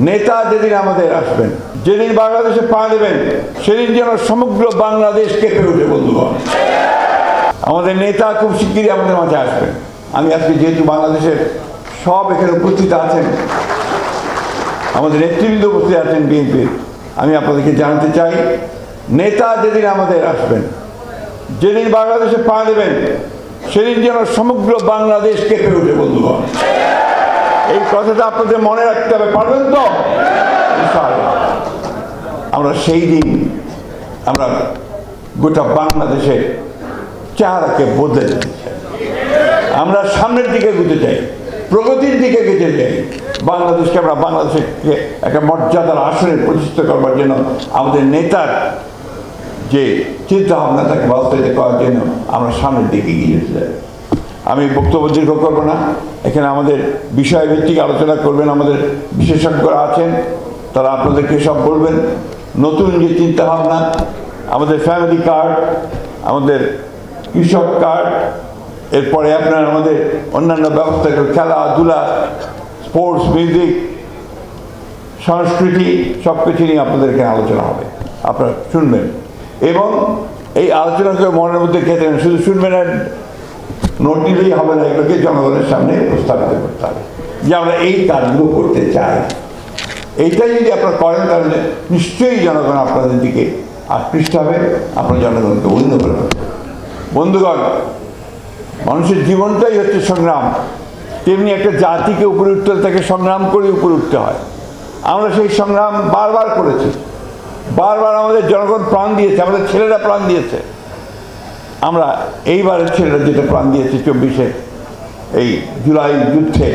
নেতা যেদিন আমাদের আসবেন, যেদিন বাংলাদেশে পা দেবেন, সেদিন যেন সমগ্র বাংলাদেশ কেঁপে উঠে। বন্ধুগণ, আমাদের নেতা খুব শিগগিরই আমাদের মাঝে আসবেন। আমি আজকে যেহেতু বাংলাদেশের সব এখানে উপস্থিত আছেন, আমাদের নেতৃবৃন্দ উপস্থিত আছেন বিএনপির, আমি আপনাদেরকে জানাতে চাই, নেতা যেদিন আমাদের আসবেন, যেদিন বাংলাদেশে পা দেবেন, সেদিন যেন সমগ্র বাংলাদেশ কেঁপে উঠে। বন্ধুগণ, এই কথাটা আপনাদের মনে রাখতে হবে, পারবেন তো? আমরা সেই দিন আমরা গোটা বাংলাদেশের চেহারাকে বদলে দিতে চাই। আমরা সামনের দিকে এগোতে চাই, প্রগতির দিকে এগোতে চাই। বাংলাদেশকে আমরা বাংলাদেশকে একটা মর্যাদার আসনে প্রতিষ্ঠিত করবার জন্য আমাদের নেতার যে চিন্তা ভাবনা তাকে বাস্তবায়িত করার জন্য আমরা সামনের দিকে এগিয়ে যেতে চাই। আমি বক্তব্য দীর্ঘ করবো না। এখানে আমাদের বিষয়ভিত্তিক আলোচনা করবেন আমাদের বিশেষজ্ঞরা আছেন, তারা আপনাদেরকে সব বলবেন। নতুন যে চিন্তা ভাবনা, আমাদের ফ্যামিলি কার্ড, আমাদের কৃষক কার্ড, এরপরে আপনার আমাদের অন্যান্য ব্যবস্থা, খেলাধুলা, স্পোর্টস, মিউজিক, সংস্কৃতি, সব কিছু নিয়ে আপনাদের এখানে আলোচনা হবে। আপনারা শুনবেন এবং এই আলোচনাকে মনের মধ্যে গেঁথে নেবেন। শুধু শুনবেন আর নোট নিলেই হবে না, এগুলোকে জনগণের সামনে উপস্থাপিত করতে হবে যে আমরা এই কাজগুলো করতে চাই। এইটাই যদি আপনারা করেন, তাহলে নিশ্চয়ই জনগণ আপনাদের দিকে আকৃষ্ট হবে, আপনার জনগণকে অন্য করে। বন্ধুগণ, মানুষের জীবনটাই হচ্ছে সংগ্রাম। তেমনি একটা জাতিকে উপরে উঠতে হলে তাকে সংগ্রাম করে উপরে উঠতে হয়। আমরা সেই সংগ্রাম বারবার করেছি, বারবার আমাদের জনগণ প্রাণ দিয়েছে, আমাদের ছেলেরা প্রাণ দিয়েছে। আমরা এইবারের ছেলেরা যেটা প্রাণ দিয়েছে 24-এ এই জুলাই যুদ্ধে,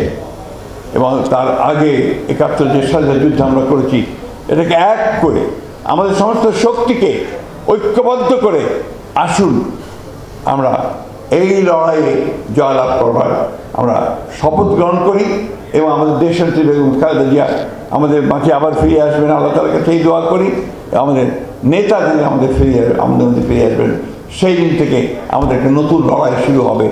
এবং তার আগে 71 যে স্বাধীনতা যুদ্ধ আমরা করেছি, এটাকে এক করে আমাদের সমস্ত শক্তিকে ঐক্যবদ্ধ করে আসুন আমরা এই লড়াইয়ে জয়লাভ করবার আমরা শপথ গ্রহণ করি এবং আমাদের দেশের বেগম খালেদা জিয়া আমাদের মাঝে আবার ফিরে আসবেন, আল্লাহ তাআলার কাছে এই দোয়া করি। আমাদের নেতা যিনি আমাদের মধ্যে ফিরে আসবেন, সেই দিন থেকে আমাদের একটা নতুন লড়াই শুরু হবে।